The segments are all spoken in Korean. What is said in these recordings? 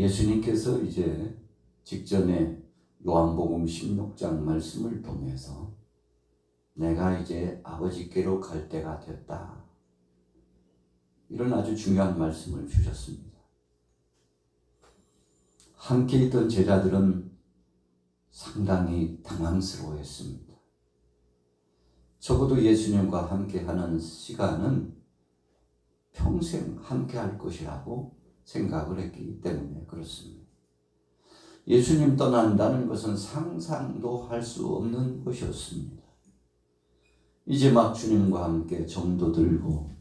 예수님께서 이제 직전에 요한복음 16장 말씀을 통해서 내가 이제 아버지께로 갈 때가 됐다, 이런 아주 중요한 말씀을 주셨습니다. 함께 있던 제자들은 상당히 당황스러워했습니다. 적어도 예수님과 함께하는 시간은 평생 함께할 것이라고 생각을 했기 때문에 그렇습니다. 예수님 떠난다는 것은 상상도 할 수 없는 것이었습니다. 이제 막 주님과 함께 정도 들고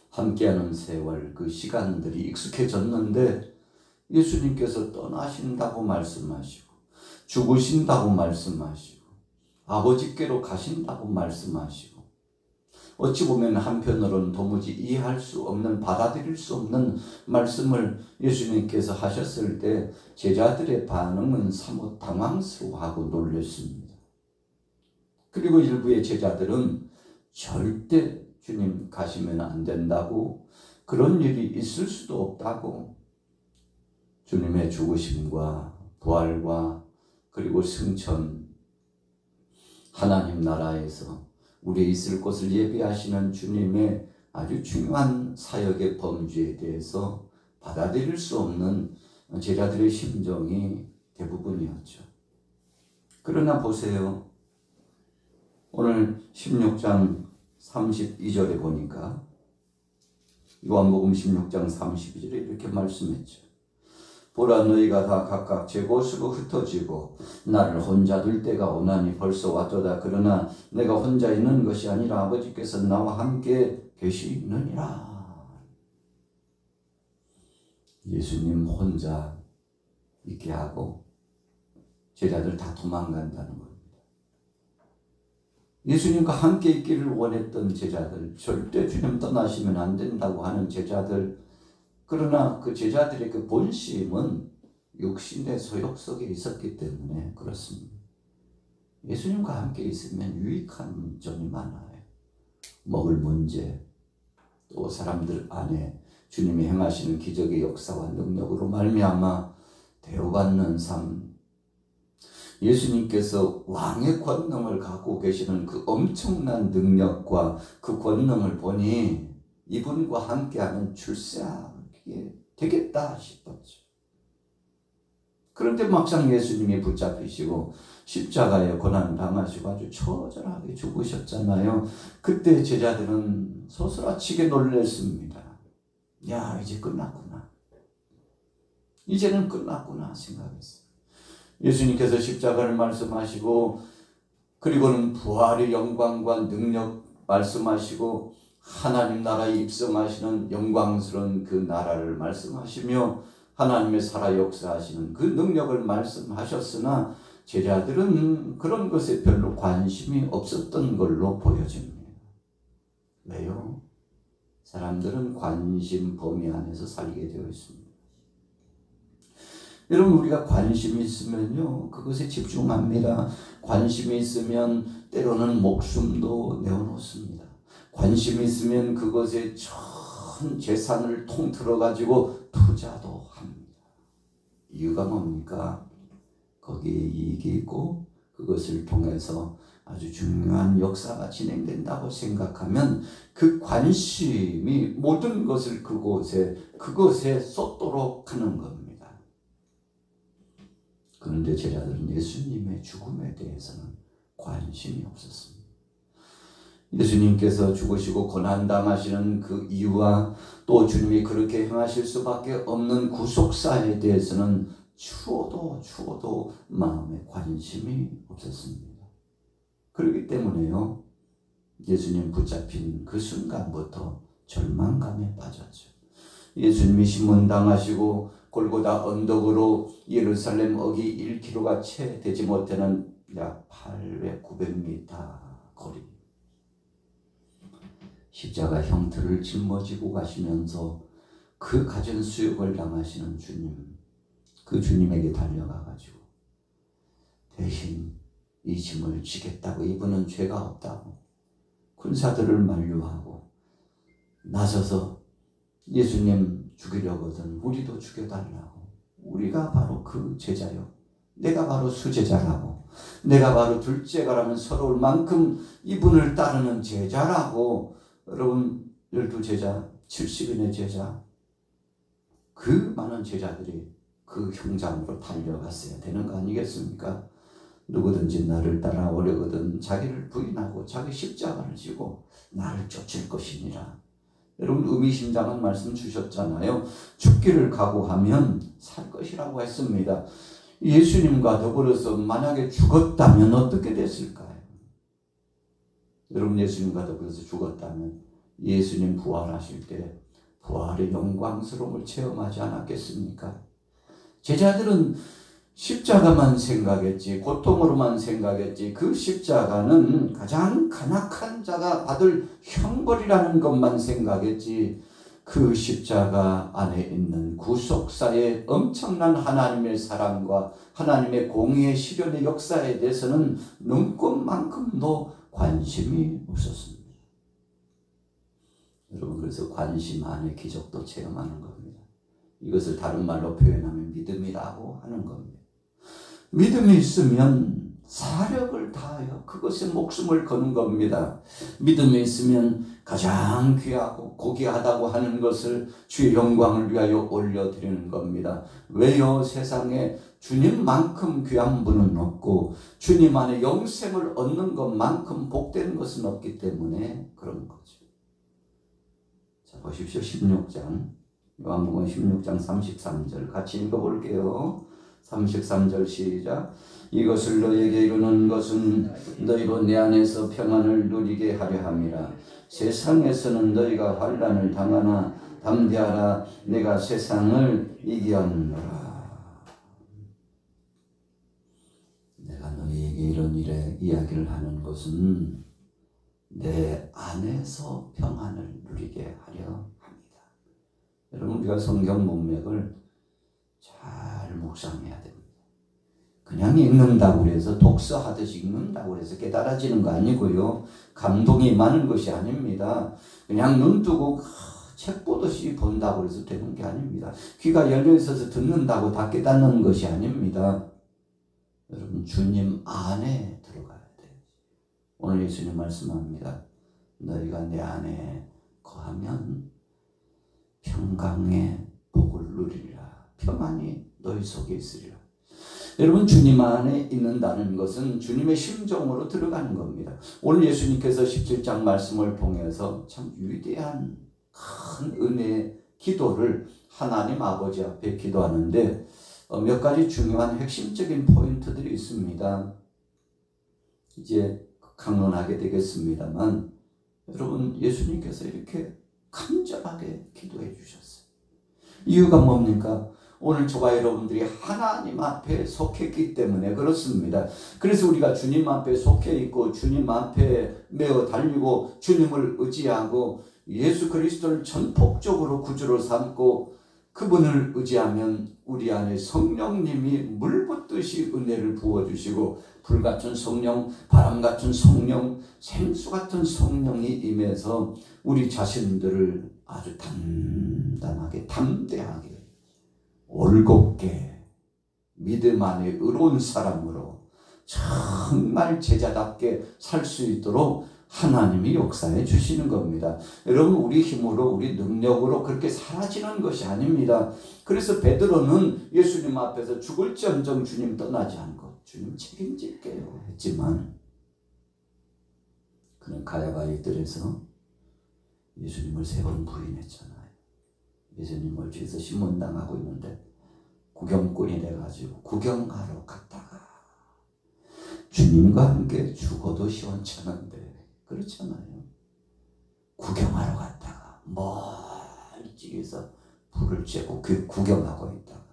함께하는 세월, 그 시간들이 익숙해졌는데 예수님께서 떠나신다고 말씀하시고 죽으신다고 말씀하시고 아버지께로 가신다고 말씀하시고, 어찌 보면 한편으로는 도무지 이해할 수 없는, 받아들일 수 없는 말씀을 예수님께서 하셨을 때 제자들의 반응은 사뭇 당황스러워하고 놀랐습니다. 그리고 일부의 제자들은 절대 주님 가시면 안 된다고, 그런 일이 있을 수도 없다고, 주님의 죽으심과 부활과 그리고 승천, 하나님 나라에서 우리의 있을 곳을 예비하시는 주님의 아주 중요한 사역의 범주에 대해서 받아들일 수 없는 제자들의 심정이 대부분이었죠. 그러나 보세요. 오늘 16장 32절에 보니까 요한복음 16장 32절에 이렇게 말씀했죠. 보라, 너희가 다 각각 제 곳으로 흩어지고 나를 혼자 둘 때가 오나니 벌써 왔도다. 그러나 내가 혼자 있는 것이 아니라 아버지께서 나와 함께 계시느니라. 예수님 혼자 있게 하고 제자들 다 도망간다는 겁니다. 예수님과 함께 있기를 원했던 제자들, 절대 주님 떠나시면 안 된다고 하는 제자들, 그러나 그 제자들의 그 본심은 육신의 소욕 속에 있었기 때문에 그렇습니다. 예수님과 함께 있으면 유익한 점이 많아요. 먹을 문제, 또 사람들 안에 주님이 행하시는 기적의 역사와 능력으로 말미암아 대우받는 삶, 예수님께서 왕의 권능을 갖고 계시는 그 엄청난 능력과 그 권능을 보니 이분과 함께하는 출세하기에 되겠다 싶었죠. 그런데 막상 예수님이 붙잡히시고 십자가에 고난 당하시고 아주 처절하게 죽으셨잖아요. 그때 제자들은 소스라치게 놀랐습니다. 야, 이제 끝났구나. 이제는 끝났구나 생각했어요. 예수님께서 십자가를 말씀하시고 그리고는 부활의 영광과 능력 말씀하시고 하나님 나라에 입성하시는 영광스러운 그 나라를 말씀하시며 하나님의 살아 역사하시는 그 능력을 말씀하셨으나 제자들은 그런 것에 별로 관심이 없었던 걸로 보여집니다. 왜요? 사람들은 관심 범위 안에서 살게 되어 있습니다. 여러분, 우리가 관심이 있으면요, 그것에 집중합니다. 관심이 있으면 때로는 목숨도 내어놓습니다. 관심이 있으면 그것에 전 재산을 통틀어 가지고 투자도 합니다. 이유가 뭡니까? 거기에 이익이 있고 그것을 통해서 아주 중요한 역사가 진행된다고 생각하면 그 관심이 모든 것을 그것에 쏟도록 하는 겁니다. 그런데 제자들은 예수님의 죽음에 대해서는 관심이 없었습니다. 예수님께서 죽으시고 고난당하시는 그 이유와 또 주님이 그렇게 행하실 수밖에 없는 구속사에 대해서는 추워도 마음에 관심이 없었습니다. 그렇기 때문에요, 예수님 붙잡힌 그 순간부터 절망감에 빠졌죠. 예수님이 신문당하시고 골고다 언덕으로 예루살렘 어기 1km가 채 되지 못하는 약 800-900m 거리, 십자가 형틀을 짊어지고 가시면서 그 갖은 수욕을 당하시는 주님, 그 주님에게 달려가 가지고 대신 이 짐을 지겠다고, 이분은 죄가 없다고 군사들을 만류하고 나서서 예수님 죽이려거든 우리도 죽여달라고 우리가 바로 그 제자요. 내가 바로 수제자라고. 내가 바로 둘째가라면 서러울 만큼 이분을 따르는 제자라고. 여러분 12제자, 70인의 제자, 그 많은 제자들이 그 형장으로 달려갔어야 되는 거 아니겠습니까? 누구든지 나를 따라오려거든 자기를 부인하고 자기 십자가를 지고 나를 쫓을 것이니라. 여러분 의미심장한 말씀 주셨잖아요. 죽기를 각오하면 살 것이라고 했습니다. 예수님과 더불어서 만약에 죽었다면 어떻게 됐을까요? 여러분 예수님과 더불어서 죽었다면 예수님 부활하실 때 부활의 영광스러움을 체험하지 않았겠습니까? 제자들은 십자가만 생각했지, 고통으로만 생각했지, 그 십자가는 가장 간악한 자가 받을 형벌이라는 것만 생각했지, 그 십자가 안에 있는 구속사의 엄청난 하나님의 사랑과 하나님의 공의의 실현의 역사에 대해서는 눈꼽만큼도 관심이 없었습니다. 여러분 그래서 관심 안에 기적도 체험하는 겁니다. 이것을 다른 말로 표현하면 믿음이라고 하는 겁니다. 믿음이 있으면 사력을 다하여 그것에 목숨을 거는 겁니다. 믿음이 있으면 가장 귀하고 고귀하다고 하는 것을 주의 영광을 위하여 올려드리는 겁니다. 왜요? 세상에 주님만큼 귀한 분은 없고 주님 안에 영생을 얻는 것만큼 복된 것은 없기 때문에 그런 거죠. 자, 보십시오. 16장 요한복음 16장 33절 같이 읽어볼게요. 33절 시작. 이것을 너희에게 이루는 것은 너희로 내 안에서 평안을 누리게 하려 함이라. 세상에서는 너희가 환난을 당하나 담대하라. 내가 세상을 이겼노라. 내가 너희에게 이런 일에 이야기를 하는 것은 내 안에서 평안을 누리게 하려 합니다. 여러분 우리가 성경 문맥을 잘 묵상해야 됩니다. 그냥 읽는다고 해서 독서하듯이 읽는다고 해서 깨달아지는 거 아니고요. 감동이 많은 것이 아닙니다. 그냥 눈 뜨고 책 보듯이 본다고 해서 되는 게 아닙니다. 귀가 열려 있어서 듣는다고 다 깨닫는 것이 아닙니다. 여러분 주님 안에 들어가야 돼요. 오늘 예수님 말씀합니다. 너희가 내 안에 거하면 평강의 복을 누리리라. 평안이 너희 속에 있으리라. 여러분 주님 안에 있는다는 것은 주님의 심정으로 들어가는 겁니다. 오늘 예수님께서 17장 말씀을 통해서 참 위대한 큰 은혜의 기도를 하나님 아버지 앞에 기도하는데 몇 가지 중요한 핵심적인 포인트들이 있습니다. 이제 강론하게 되겠습니다만 여러분 예수님께서 이렇게 간절하게 기도해 주셨어요. 이유가 뭡니까? 오늘 저와 여러분들이 하나님 앞에 속했기 때문에 그렇습니다. 그래서 우리가 주님 앞에 속해 있고 주님 앞에 매어 달리고 주님을 의지하고 예수 그리스도를 전폭적으로 구주로 삼고 그분을 의지하면 우리 안에 성령님이 물붓듯이 은혜를 부어주시고 불같은 성령, 바람같은 성령, 생수같은 성령이 임해서 우리 자신들을 아주 단단하게 담대하게 올곧게 믿음 안에 의로운 사람으로 정말 제자답게 살 수 있도록 하나님이 역사해 주시는 겁니다. 여러분 우리 힘으로 우리 능력으로 그렇게 사라지는 것이 아닙니다. 그래서 베드로는 예수님 앞에서 죽을지언정 주님 떠나지 않고 주님 책임질게요 했지만 그는 가야바의 뜰에서 예수님을 3번 부인했잖아요. 예수님을 뒤에서 신문당하고 있는데 구경꾼이 돼가지고 구경하러 갔다가 주님과 함께 죽어도 시원찮은데 그렇잖아요. 구경하러 갔다가 멀찍이서 불을 쬐고 그 구경하고 있다가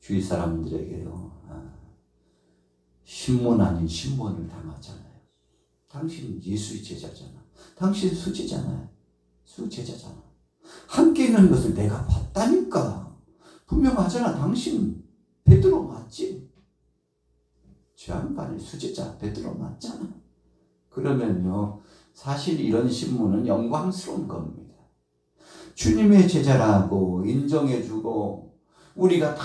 주위 사람들에게요 신문 아닌 신문을 당하잖아요. 당신 예수의 제자잖아. 당신 수제자잖아요. 함께 있는 것을 내가 봤다니까. 분명하잖아. 당신 베드로 맞지? 죄안반의 수제자 베드로 맞잖아. 그러면요 사실 이런 신문은 영광스러운 겁니다. 주님의 제자라고 인정해주고 우리가 다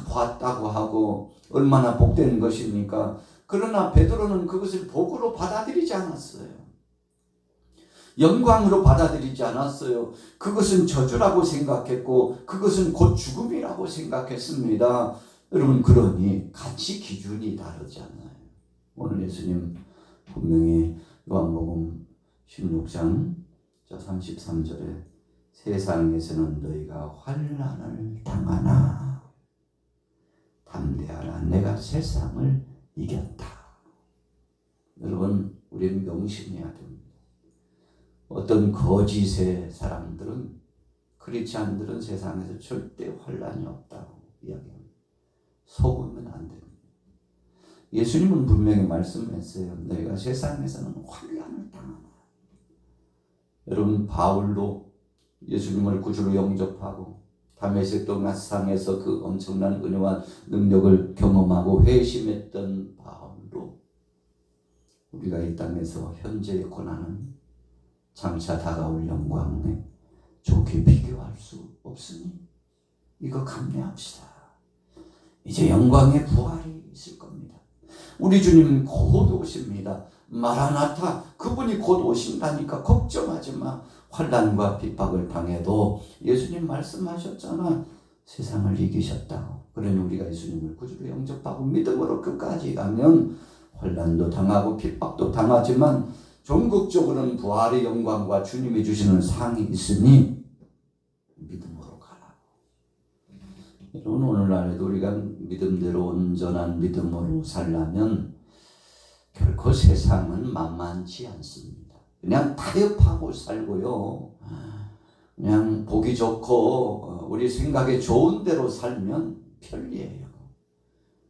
봤다고 하고 얼마나 복된 것입니까? 그러나 베드로는 그것을 복으로 받아들이지 않았어요. 영광으로 받아들이지 않았어요. 그것은 저주라고 생각했고 그것은 곧 죽음이라고 생각했습니다. 여러분, 그러니 같이 기준이 다르잖아요. 오늘 예수님 분명히 요한복음 16장 33절에 세상에서는 너희가 환난을 당하나 담대하라, 내가 세상을 이겼다. 여러분, 우리는 명심해야 됩니다. 어떤 거짓의 사람들은, 크리스찬들은 세상에서 절대 환난이 없다고 이야기합니다. 속으면 안 됩니다. 예수님은 분명히 말씀했어요. 너희가 세상에서는 환난을 당하나. 여러분, 바울도 예수님을 구주로 영접하고 다메섹 동상에서 그 엄청난 은혜와 능력을 경험하고 회심했던 바울도 우리가 이 땅에서 현재의 고난은 장차 다가올 영광에 좋게 비교할 수 없으니 이거 감내합시다. 이제 영광의 부활이 있을 겁니다. 우리 주님 곧 오십니다. 마라나타, 그분이 곧 오신다니까 걱정하지 마. 환난과 핍박을 당해도 예수님 말씀하셨잖아. 세상을 이기셨다고. 그러니 우리가 예수님을 구주로 영접하고 믿음으로 끝까지 가면 환난도 당하고 핍박도 당하지만 종국적으로는 부활의 영광과 주님이 주시는 상이 있으니 믿음으로 가라. 여러분, 오늘날에도 우리가 믿음대로 온전한 믿음으로 살려면 결코 세상은 만만치 않습니다. 그냥 타협하고 살고요. 그냥 보기 좋고 우리 생각에 좋은 대로 살면 편리해요.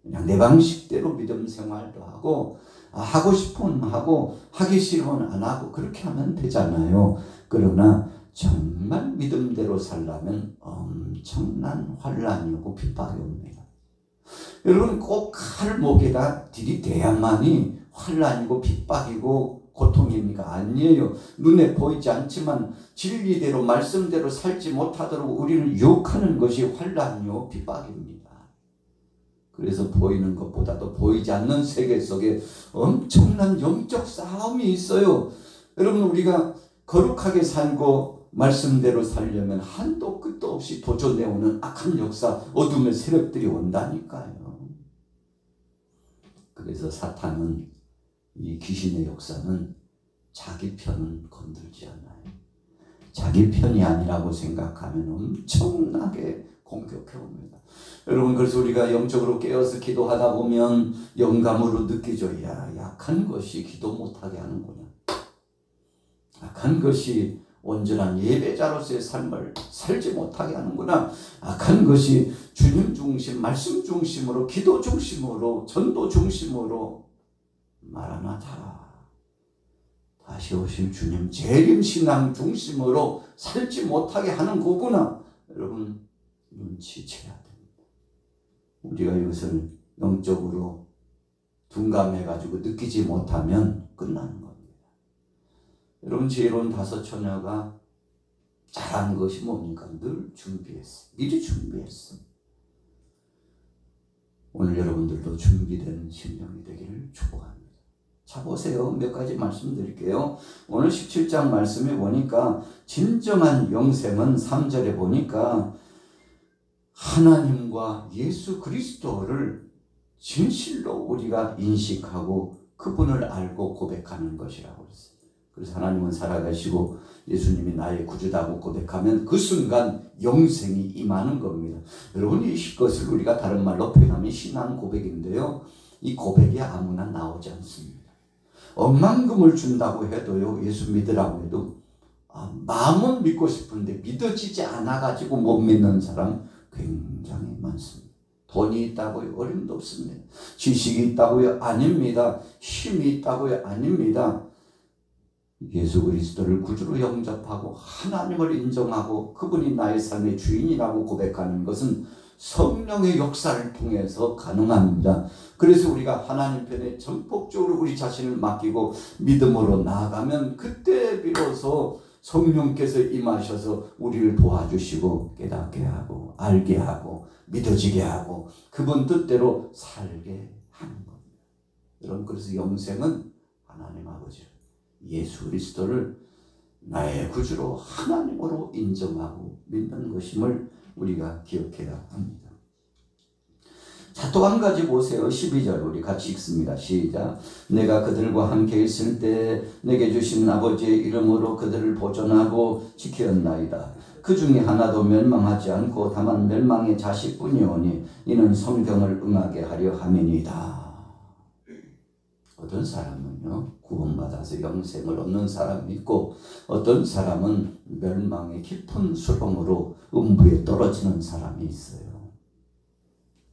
그냥 내 방식대로 믿음 생활도 하고 하고 싶으면 하고 하기 싫으면 안 하고 그렇게 하면 되잖아요. 그러나 정말 믿음대로 살려면 엄청난 환난이 오고 핍박이 옵니다. 여러분, 꼭 칼 목에다 들이대야만이 환난이고 핍박이고 고통입니까? 아니에요. 눈에 보이지 않지만 진리대로 말씀대로 살지 못하도록 우리를 유혹하는 것이 환난이요 핍박입니다. 그래서 보이는 것보다도 보이지 않는 세계 속에 엄청난 영적 싸움이 있어요. 여러분, 우리가 거룩하게 살고 말씀대로 살려면 한도 끝도 없이 도전해오는 악한 역사, 어둠의 세력들이 온다니까요. 그래서 사탄은, 이 귀신의 역사는 자기 편은 건들지 않아요. 자기 편이 아니라고 생각하면 엄청나게 공격해옵니다. 여러분, 그래서 우리가 영적으로 깨어서 기도하다 보면 영감으로 느끼죠. 야, 약한 것이 기도 못하게 하는구나. 약한 것이 온전한 예배자로서의 삶을 살지 못하게 하는구나. 악한 것이 주님 중심, 말씀 중심으로, 기도 중심으로, 전도 중심으로 마라나타, 다시 오실 주님 재림신앙 중심으로 살지 못하게 하는 거구나. 여러분, 눈치채야 됩니다. 우리가 이것을 영적으로 둔감해가지고 느끼지 못하면 끝나는 겁니다. 여러분, 지혜로운 다섯 처녀가 잘한 것이 뭡니까? 늘 준비했어. 미리 준비했어. 오늘 여러분들도 준비된 심령이 되기를 축복합니다. 자, 보세요. 몇 가지 말씀드릴게요. 오늘 17장 말씀에 보니까 진정한 영생은 3절에 보니까 하나님과 예수 그리스도를 진실로 우리가 인식하고 그분을 알고 고백하는 것이라고 했어요. 그래서 하나님은 살아가시고 예수님이 나의 구주다고 고백하면 그 순간 영생이 임하는 겁니다. 여러분, 이것을 우리가 다른 말로 표현하면 신앙 고백인데요. 이 고백이 아무나 나오지 않습니다. 억만금을 준다고 해도요, 예수 믿으라고 해도 마음은 믿고 싶은데 믿어지지 않아가지고 못 믿는 사람 굉장히 많습니다. 돈이 있다고요? 어림도 없습니다. 지식이 있다고요? 아닙니다. 힘이 있다고요? 아닙니다. 예수 그리스도를 구주로 영접하고 하나님을 인정하고 그분이 나의 삶의 주인이라고 고백하는 것은 성령의 역사를 통해서 가능합니다. 그래서 우리가 하나님 편에 전폭적으로 우리 자신을 맡기고 믿음으로 나아가면 그때 비로소 성령께서 임하셔서 우리를 도와주시고 깨닫게 하고 알게 하고 믿어지게 하고 그분 뜻대로 살게 하는 겁니다. 여러분, 그래서 영생은 하나님 아버지를, 예수 그리스도를 나의 구주로 하나님으로 인정하고 믿는 것임을 우리가 기억해야 합니다. 자, 또 한 가지 보세요. 12절 우리 같이 읽습니다. 시작. 내가 그들과 함께 있을 때 내게 주신 아버지의 이름으로 그들을 보존하고 지켰나이다. 그 중에 하나도 멸망하지 않고 다만 멸망의 자식뿐이오니 이는 성경을 응하게 하려 함이니이다. 어떤 사람은요, 구원받아서 영생을 얻는 사람이 있고 어떤 사람은 멸망의 깊은 수렁으로 음부에 떨어지는 사람이 있어요.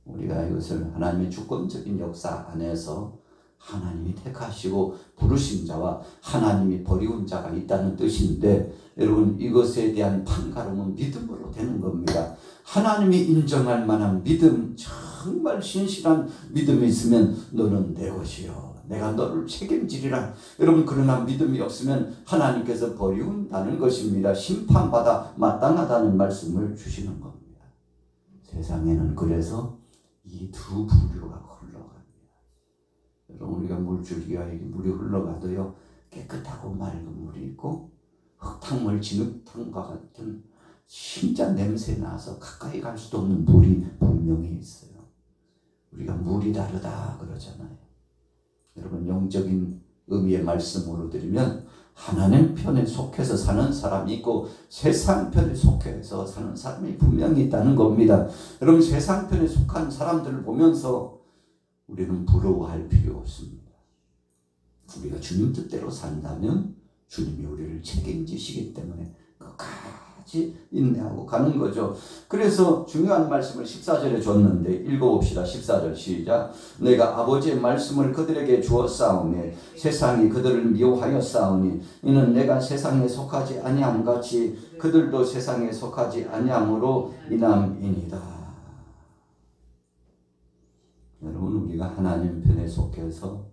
우리가 이것을 하나님의 주권적인 역사 안에서 하나님이 택하시고 부르신 자와 하나님이 버리운 자가 있다는 뜻인데, 여러분, 이것에 대한 판가름은 믿음으로 되는 겁니다. 하나님이 인정할 만한 믿음, 정말 신실한 믿음이 있으면 너는 내 것이요, 내가 너를 책임지리라. 여러분, 그러나 믿음이 없으면 하나님께서 버리운다는 것입니다. 심판받아 마땅하다는 말씀을 주시는 겁니다. 세상에는 그래서 이 두 부류가 흘러갑니다. 여러분, 우리가 물줄기와 물이 흘러가도요, 깨끗하고 맑은 물이 있고 흙탕물, 진흙탕과 같은 진짜 냄새 나서 가까이 갈 수도 없는 물이 분명히 있어요. 우리가 물이 다르다 그러잖아요. 여러분, 영적인 의미의 말씀으로 드리면 하나님 편에 속해서 사는 사람이 있고 세상 편에 속해서 사는 사람이 분명히 있다는 겁니다. 여러분, 세상 편에 속한 사람들을 보면서 우리는 부러워할 필요 없습니다. 우리가 주님 뜻대로 산다면 주님이 우리를 책임지시기 때문에 끝까지 인내하고 가는 거죠. 그래서 중요한 말씀을 14절에 줬는데 읽어봅시다. 14절 시작. 내가 아버지의 말씀을 그들에게 주었사오니 세상이 그들을 미워하였사오니 이는 내가 세상에 속하지 아니함같이 그들도 세상에 속하지 아니함으로 인함이니이다. 여러분, 우리가 하나님 편에 속해서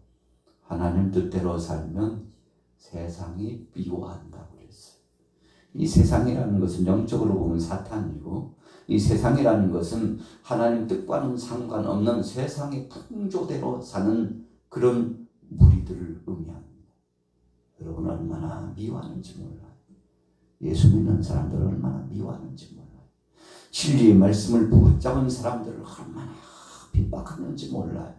하나님 뜻대로 살면 세상이 미워한다고 그랬어요. 이 세상이라는 것은 영적으로 보면 사탄이고, 이 세상이라는 것은 하나님 뜻과는 상관없는 세상의 풍조대로 사는 그런 무리들을 의미합니다. 여러분, 얼마나 미워하는지 몰라요. 예수 믿는 사람들을 얼마나 미워하는지 몰라요. 진리의 말씀을 붙잡은 사람들을 얼마나 핍박하는지 몰라요.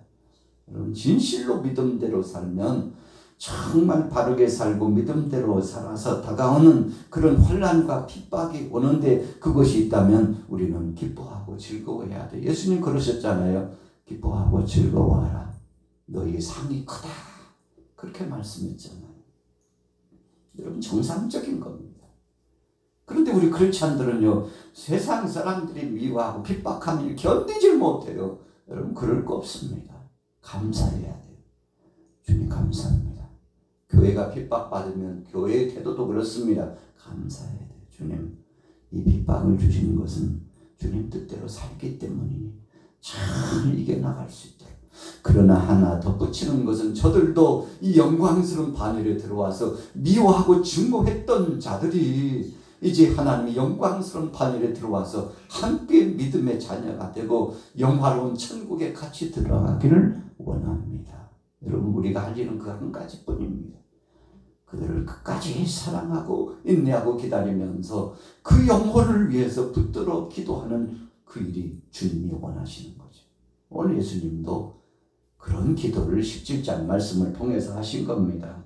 여러분, 진실로 믿음대로 살면 정말 바르게 살고 믿음대로 살아서 다가오는 그런 환난과 핍박이 오는데 그것이 있다면 우리는 기뻐하고 즐거워해야 돼. 예수님 그러셨잖아요. 기뻐하고 즐거워하라. 너희의 상이 크다. 그렇게 말씀했잖아요. 여러분, 정상적인 겁니다. 그런데 우리 크리스찬들은요, 세상 사람들이 미워하고 핍박함을 견디질 못해요. 여러분, 그럴 거 없습니다. 감사해야 돼요. 주님 감사합니다. 교회가 핍박받으면 교회의 태도도 그렇습니다. 감사해야 돼요. 주님, 이 핍박을 주시는 것은 주님 뜻대로 살기 때문이니 잘 이겨나갈 수 있도록. 그러나 하나 덧붙이는 것은 저들도 이 영광스러운 반열에 들어와서 미워하고 증오했던 자들이 이제 하나님의 영광스러운 반열에 들어와서 함께 믿음의 자녀가 되고 영화로운 천국에 같이 들어가기를 원합니다. 여러분, 우리가 할 일은 그 한 가지뿐입니다. 그들을 끝까지 사랑하고 인내하고 기다리면서 그 영혼을 위해서 붙들어 기도하는 그 일이 주님이 원하시는 거죠. 오늘 예수님도 그런 기도를 17장 말씀을 통해서 하신 겁니다.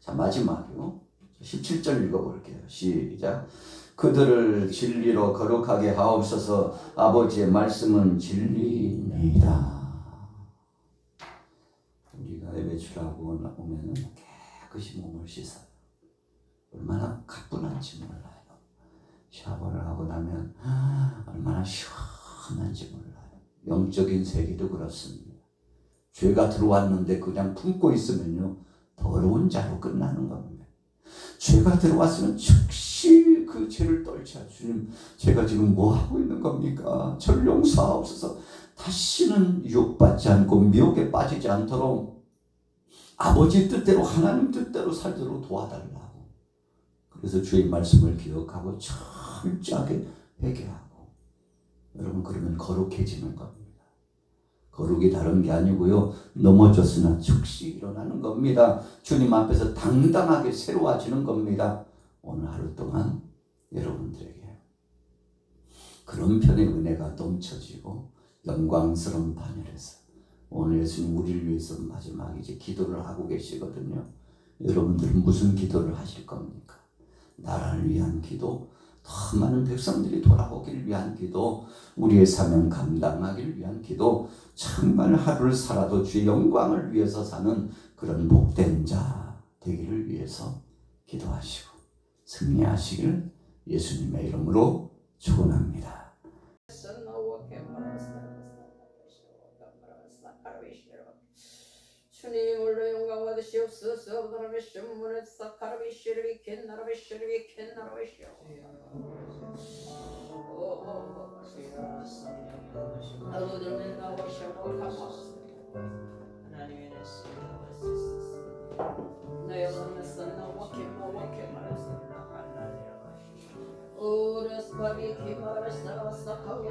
자, 마지막으로 17절 읽어볼게요. 시작. 그들을 진리로 거룩하게 하옵소서. 아버지의 말씀은 진리입니다. 우리가 예배 치라고 오면은 깨끗이 몸을 씻어요. 얼마나 가뿐한지 몰라요. 샤워를 하고 나면 얼마나 시원한지 몰라요. 영적인 세계도 그렇습니다. 죄가 들어왔는데 그냥 품고 있으면요, 더러운 자로 끝나는 겁니다. 죄가 들어왔으면 즉시 그 죄를 떨쳐. 주님, 제가 지금 뭐 하고 있는 겁니까? 저를 용서하옵소서. 다시는 유혹받지 않고 미혹에 빠지지 않도록 아버지 뜻대로 하나님 뜻대로 살도록 도와달라고 그래서 주의 말씀을 기억하고 철저하게 회개하고, 여러분 그러면 거룩해지는 겁니다. 거룩이 다른 게 아니고요, 넘어졌으나 즉시 일어나는 겁니다. 주님 앞에서 당당하게 새로워지는 겁니다. 오늘 하루 동안 여러분들에게 그런 편의 은혜가 넘쳐지고 영광스러운 반열에서 오늘 예수님 우리를 위해서 마지막 이제 기도를 하고 계시거든요. 여러분들은 무슨 기도를 하실 겁니까? 나라를 위한 기도, 더 많은 백성들이 돌아오기를 위한 기도, 우리의 사명 감당하기를 위한 기도, 정말 하루를 살아도 주의 영광을 위해서 사는 그런 복된 자 되기를 위해서 기도하시고 승리하시길 예수님의 이름으로 축원합니다. 주님 홀로 영광 받으시옵소서. 바람의 신문을 싹하라비 시르비 캔나라비 시르비 캔나라비 시오. 아버지는 나오시고 감사합니다. 하나님의 내 영혼에서 나와게 말했습니다. 오라스바비 기마라스가 싹하게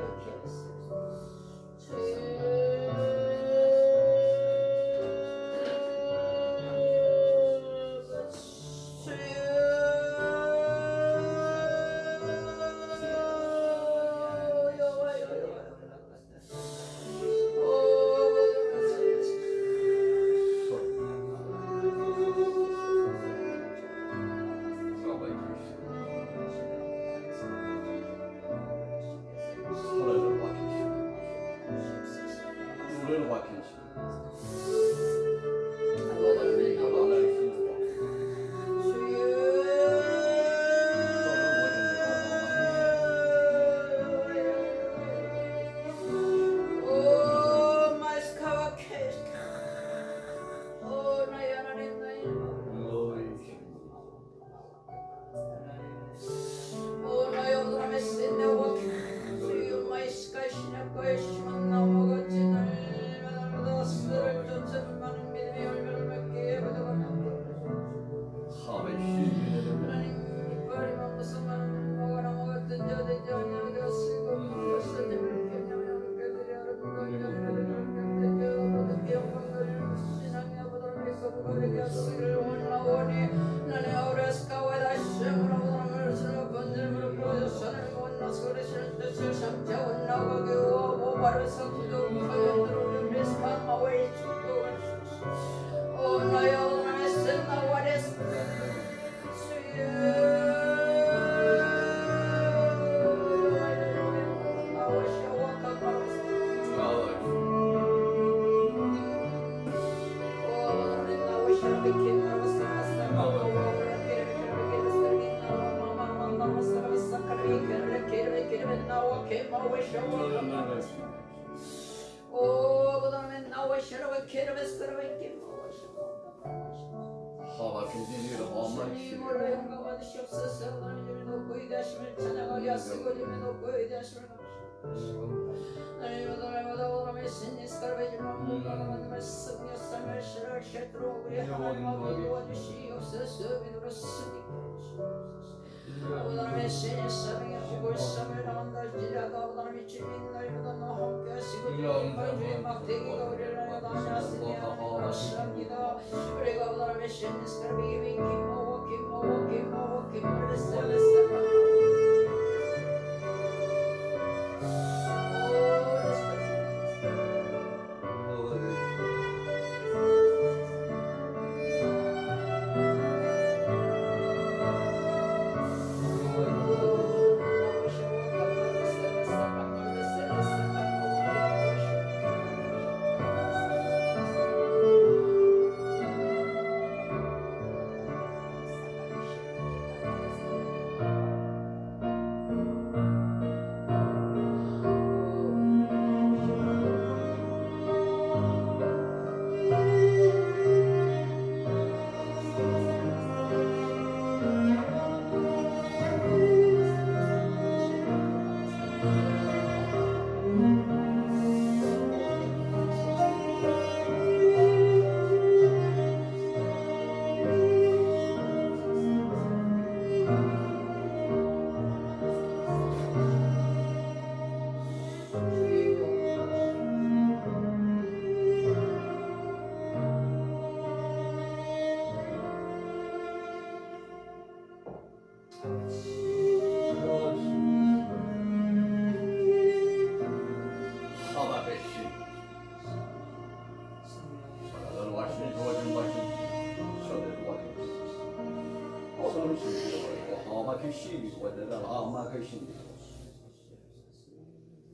주님으로 영광 받으시옵소서. 하나님의 높고 위대하심을 찬양하게 하시고 주님의 높고 위대하심을 하나님의 노래마다 오람의 신이 스카르베지로 무관한 말씀의 삶을 실을시도록 우리 하나님 아버지 도와주시옵소서. 믿음으로쓰니까 아버지 신이 사랑에 오고 삶을 당한다지라도 아버지 주님 날마다 너와 함께 하시고 주의 막대기가 우리를 하여 다니었으니 하나님 감사합니다. 우리가 아버지 신이 스카르베기 김모와 레스레스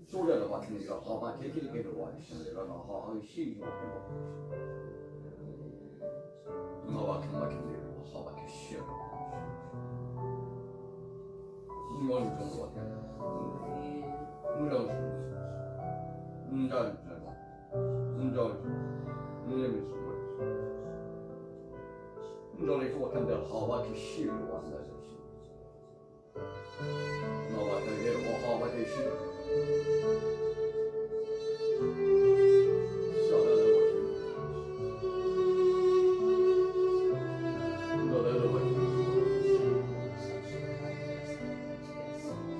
소리를 맡으니까 하바 개개개로 와시는 내가 나 하하 시기 먹고 누가 막힌 대로 하바 개시야 이건 정도 같아 문장 문장이 좋았는데 하바 개시로 왔다